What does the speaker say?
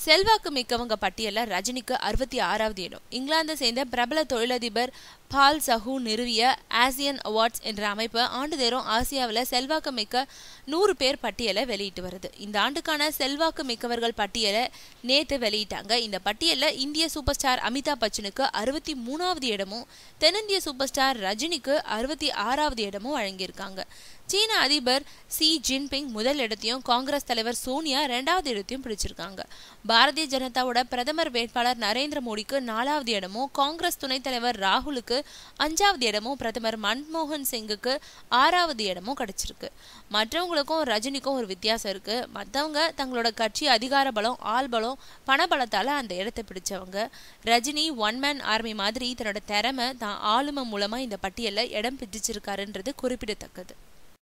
செல்வாக்கு மிக்கவங்க பட்டியல ரஜினிக்கு 66வது இடம். இங்கிலாந்தை சேர்ந்த பிரபல தொழிலதிபர் பால் சஹூ நிறுவிய ஆசியன் அவார்ட்ஸ் என்ற அமைப்பு ஆண்டுதோறும் ஆசியாவில் செல்வாக்கு மிக்க 100 பேர் பட்டியலை வெளியிட்டு வருது. இந்த ஆண்டுக்கான செல்வாக்கு மிக்கவர்கள் பட்டியலை நேத்து வெளியிட்டாங்க. இந்த பட்டியலில் இந்திய சூப்பர் ஸ்டார் அமிதாப் பச்சனுக்கு 63வது இடமும், தென்னிந்திய சூப்பர் ஸ்டார் ரஜினிக்கு 66வது இடமும் வழங்கியிருக்காங்க. சீன அதிபர் ஷி ஜின்பிங் முதல் இடத்தையும், காங்கிரஸ் தலைவர் சோனியா 2வது இடத்தையும் பிடிச்சிருக்காங்க. பாரதிய ஜனதாவோட பிரதமர் வேட்பாளர் நரேந்திர மோடிக்கு 4வது இடமும், காங்கிரஸ் துணைத் தலைவர் ராகுலுக்கு 5வது இடமும், பிரதமர் மன்மோகன் சிங்குக்கு 6வது இடமும் கிடைச்சிருக்கு. மற்றவங்களுக்கும் ரஜினிக்கும் ஒரு வித்தியாசம் இருக்கு. மற்றவங்க தங்களோட கட்சி அதிகார பலம், ஆள் பலம், பணபலத்தால அந்த இடத்தை பிடிச்சவங்க. ரஜினி ஒன் மேன் ஆர்மி மாதிரி தன்னோட திறமை, தான் ஆளுமை மூலமா இந்த பட்டியலில் இடம் பிடிச்சிருக்காருன்றது குறிப்பிடத்தக்கது.